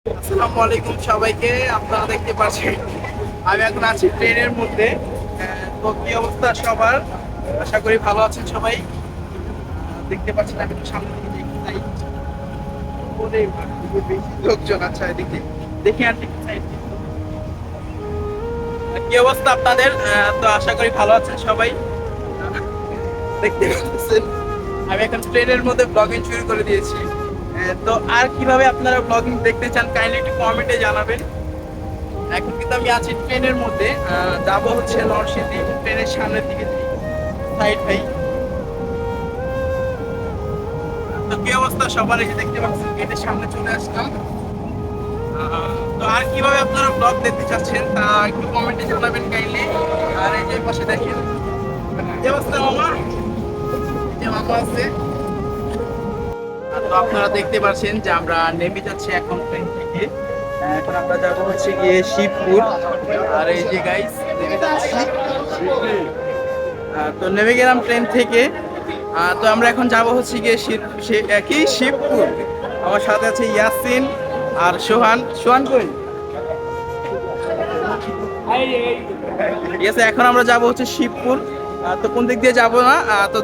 আসসালামু আলাইকুম সবাইকে। আপনারা দেখতে পাচ্ছেন আমি এখন আছি ট্রেনের মধ্যে। তো কি অবস্থা সবার? আশা করি ভালো আছেন সবাই। দেখতে পাচ্ছেন আমি একটু সামনে দিকে দেখতে চাই। ওরে বাবা, বেশি লোকজন। আচ্ছা এদিকে দেখি আর দেখতে চাই। কি অবস্থা আপনাদের? তো আশা করি ভালো আছেন সবাই। দেখতে পাচ্ছেন আমি এখন ট্রেনের মধ্যে ব্লগিং শুরু করে দিয়েছি। তো আর কিভাবে আপনারা ব্লগিং দেখতে চান কাইন্ডলি একটু কমেন্টে জানাবেন। এখন কিন্তু আমি আছি ট্রেনের মধ্যে, যাবো হচ্ছে নরসিংদী। ট্রেনের সামনের দিকে সাইড ভাই। তো কি অবস্থা সবার? এসে দেখতে পাচ্ছেন গেটের সামনে চলে আসলাম। তো আর কিভাবে আপনারা ব্লগ দেখতে চাচ্ছেন তা একটু কমেন্টে জানাবেন কাইন্ডলি। আর এই যে পাশে দেখেন কি অবস্থা মামা, এই যে মামা আছে। তো আপনারা দেখতে পাচ্ছেন যে আমরা নেমে যাচ্ছি এখন ট্রেন থেকে। এখন আমরা যাবো হচ্ছে গিয়ে শিবপুর। আর এই যে গাইস নেমে যাচ্ছি। তো নেমে গেলাম ট্রেন থেকে। তো আমরা এখন যাব হচ্ছে গিয়ে শিবপুর। আমার সাথে আছে ইয়াসিন আর সোহান। সোহান কই? ঠিক আছে, এখন আমরা যাব হচ্ছে শিবপুর। তো কোন দিক দিয়ে যাব না, তো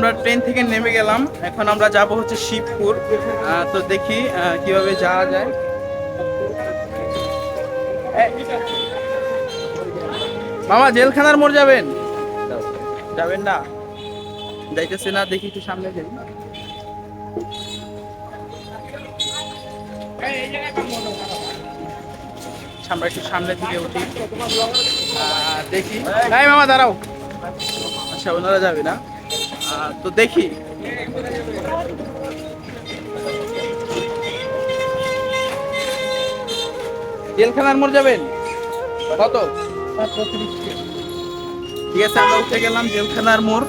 আমরা ট্রেন থেকে নেমে গেলাম। এখন আমরা যাব হচ্ছে শিবপুর। তো দেখি কিভাবে যাওয়া যায়। মামা জেলখানার মোড় যাবেন? যাবেন না? যাইতেছে না, দেখি একটু সামনে যাই। আমরা একটু সামনের দিকে উঠি, দেখি। এই মামা দাঁড়াও। আচ্ছা ওনারা যাবে না, তো দেখি। জেলখানার মোড় যাবেন? কত? ঠিক আছে, আমরা উঠে গেলাম জেলখানার মোড়।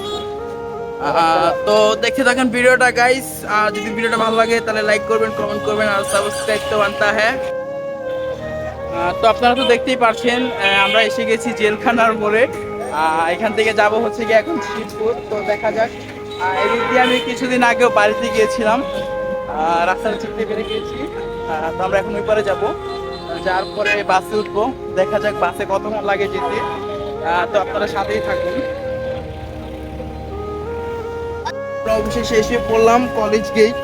তো দেখতে থাকেন ভিডিওটা গাইস। যদি ভিডিওটা ভালো লাগে তাহলে লাইক করবেন, কমেন্ট করবেন আর সাবস্ক্রাইব তো বানতা হ্যাঁ। তো আপনারা তো দেখতেই পারছেন আমরা এসে গেছি জেলখানার মোড়ে। এখান থেকে যাব হচ্ছে গিয়ে এখন শিবপুর। তো দেখা যাক। এদিক দিয়ে আমি কিছুদিন আগেও বাড়িতে গিয়েছিলাম, রাস্তাটা চিনতে পেরে গিয়েছি। তো আমরা এখন ওই পারে যাবো, যার পরে বাসে উঠবো। দেখা যাক বাসে কতক্ষণ লাগে যেতে। তো আপনারা সাথেই থাকুন। অবশেষে এসে পড়লাম কলেজ গেট।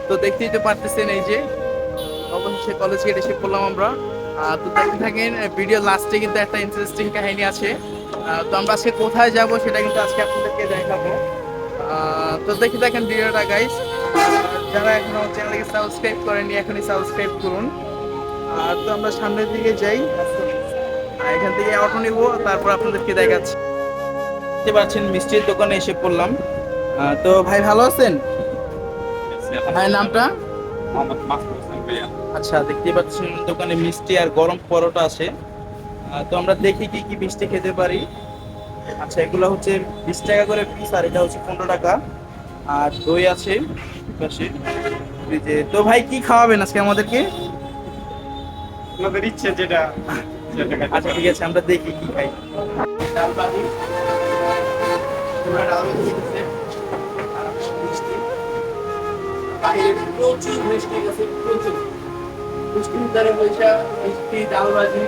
তো দেখতেই তো পারতেছেন এই যে অবশেষে কলেজ গেট এসে পড়লাম আমরা। তো দেখতে থাকেন ভিডিও লাস্টে কিন্তু একটা ইন্টারেস্টিং কাহিনী আছে। তো আমরা আজকে কোথায় যাব সেটা কিন্তু আজকে আপনাদেরকে দেখাবো। তো দেখে দেখেন ভিডিওটা গাইস। যারা এখনো চ্যানেলকে সাবস্ক্রাইব করেননি এখনই সাবস্ক্রাইব করুন। তো আমরা সামনের দিকে যাই। এখান থেকে অটো নিব, তারপর আপনাদেরকে দেখাচ্ছি। দেখতে পাচ্ছেন মিষ্টির দোকানে এসে পড়লাম। তো ভাই ভালো আছেন? ভাইয়ের নামটা? আচ্ছা, দেখতে পাচ্ছেন দোকানে মিষ্টি আর গরম পরোটা আছে। তো আমরা দেখি কি কি মিষ্টি খেতে পারি। আচ্ছা, এগুলো হচ্ছে 20 টাকা করে পিস, আর এটা হচ্ছে 15 টাকা। আর দই আছে পাশে। তো ভাই কি খাওয়াবেন আজকে আমাদেরকে? আপনাদের ইচ্ছে যেটা। আচ্ছা ঠিক আছে, আমরা দেখি কি খাই। ডাল বাটি, ডাল বাটি আর মিষ্টি। বাইরে প্রচুর মিষ্টি আছে, প্রচুর মিষ্টির দ্বারা পয়সা, মিষ্টি, ডাল ভাজি,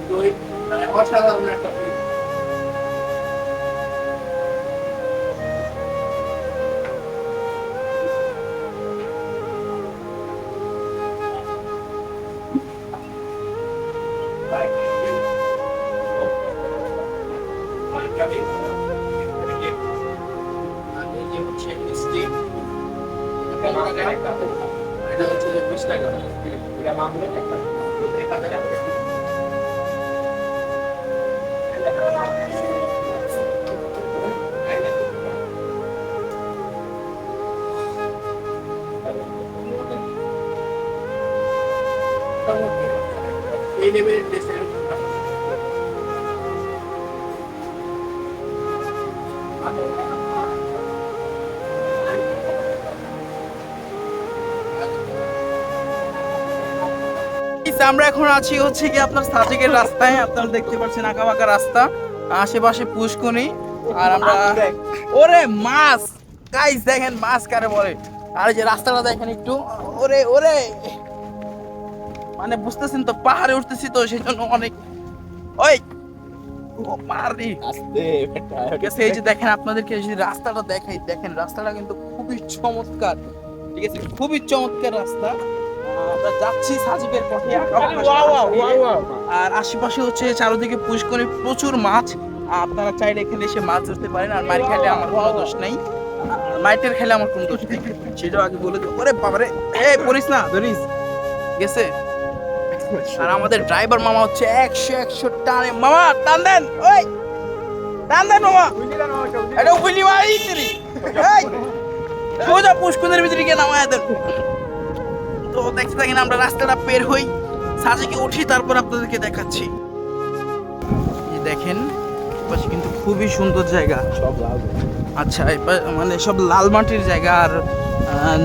দই, মানে অসাধারণ একটা ফিল। মিষ্টি এটা হচ্ছে 20 টাকা। এই লেভেলের টেস্টের আমরা এখন আছি হচ্ছে কি আপনার সাজেকের রাস্তায়। আপনারা দেখতে পাচ্ছেন আঁকা বাঁকা রাস্তা, আশেপাশে পুষ্কনি। আর আমরা ওরে মাছ গাইস, দেখেন মাছ কারে বলে। আর যে রাস্তাটা দেখেন একটু, ওরে ওরে মানে বুঝতেছেন তো পাহাড়ে উঠতেছি তো সেই জন্য অনেক ওই ও পাহাড়ি আস্তে ঠিক আছে। এই যে দেখেন আপনাদেরকে এই যে রাস্তাটা দেখাই, দেখেন রাস্তাটা কিন্তু খুবই চমৎকার, ঠিক আছে, খুবই চমৎকার রাস্তা। আমরা যাচ্ছি সাজিকের পথে, আর আশেপাশে হচ্ছে চারিদিকে পুষ্করে প্রচুর মাছ। আপনারা চাইলে এখানে এসে মাছ ধরতে পারেন, আর মাছ খেলে আমার কোনো দোষ নেই, মাইটের খেলে আমার কোনো দোষ নেই, সেটাও আগে বলে দিই। ওরে বাবারে, এই পড়িস না, ধরিস, ঠিক আছে। আর আমাদের ড্রাইভার মামা হচ্ছে 100 টানে, মামা টান দেন, ওই টান দেন মামা, এটা উইলি মারি তেরি, এই সোজা পুষ্করের ভিতরে গিয়ে নামায় দেন। তো দেখতে থাকেন, আমরা রাস্তাটা বের হই, সাজিকে উঠি, তারপর আপনাদেরকে দেখাচ্ছি। এই দেখেন পাশে কিন্তু খুবই সুন্দর জায়গা, সব লাল। আচ্ছা মানে সব লাল মাটির জায়গা। আর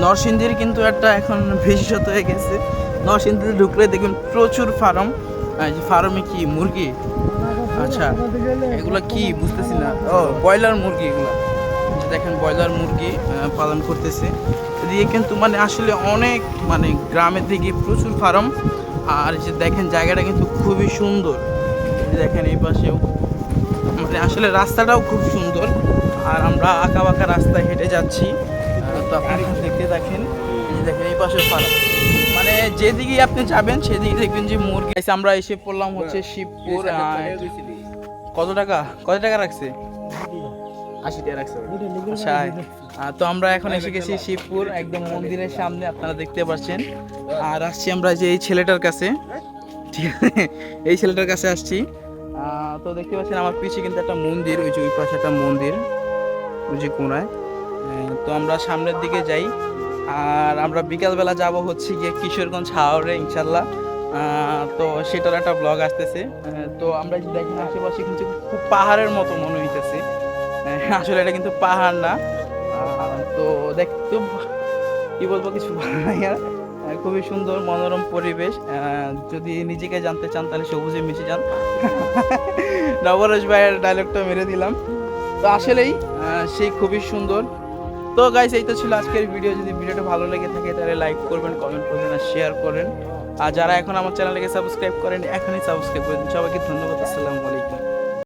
নরসিংদীর কিন্তু একটা এখন বিশেষত হয়ে গেছে, নরসিংদীতে ঢুকলে দেখবেন প্রচুর ফার্ম। যে ফার্মে কি মুরগি, আচ্ছা এগুলা কি বুঝতেছি না, ও ব্রয়লার মুরগি এগুলা, দেখেন ব্রয়লার মুরগি পালন করতেছে এদিকে কিন্তু, মানে আসলে অনেক মানে গ্রামের দিকে প্রচুর ফার্ম। আর যে দেখেন জায়গাটা কিন্তু খুবই সুন্দর, দেখেন এই পাশেও মানে আসলে রাস্তাটাও খুব সুন্দর। আর আমরা আঁকা বাঁকা রাস্তায় হেঁটে যাচ্ছি, তো আপনারা দেখতে দেখেন, এই যে দেখেন এই পাশে ফার্ম, মানে যেদিকে আপনি যাবেন সেদিকে দেখবেন যে মুরগি। আমরা এসে পড়লাম হচ্ছে শিবপুর। কত টাকা রাখছে? 80 টাকা রাখছে। আচ্ছা, তো আমরা এখন এসে গেছি শিবপুর, একদম মন্দিরের সামনে, আপনারা দেখতে পাচ্ছেন। আর আসছি আমরা যে এই ছেলেটার কাছে, ঠিক আছে, এই ছেলেটার কাছে আসছি। তো দেখতে পাচ্ছেন আমার পিছিয়ে কিন্তু একটা মন্দির, ওই যে ওই পাশে একটা মন্দির, ওই যে কোনায়। তো আমরা সামনের দিকে যাই, আর আমরা বিকালবেলা যাব হচ্ছে গিয়ে কিশোরগঞ্জ হাওড়ে ইনশাল্লাহ। তো সেটার একটা ব্লগ আসতেছে। তো আমরা যে দেখেন আশেপাশে কিন্তু খুব পাহাড়ের মতো মনে হইতেছে, আসলে এটা কিন্তু পাহাড় না। তো দেখতে কি বলবো, কিছু ভালো লাগে আর। খুবই সুন্দর মনোরম পরিবেশ। যদি নিজেকে জানতে চান তাহলে সবুজে মিশে যান। নবরোজ ভাইয়ের ডায়লগটা মেরে দিলাম। তো আসলেই সেই খুবই সুন্দর। তো গাইস, এই তো ছিল আজকের ভিডিও। যদি ভিডিওটা ভালো লেগে থাকে তাহলে লাইক করবেন, কমেন্ট করবেন আর শেয়ার করেন। আর যারা এখন আমার চ্যানেলটাকে সাবস্ক্রাইব করেন এখনই সাবস্ক্রাইব করে দিন। সবাইকে ধন্যবাদ, আসসালামু আলাইকুম।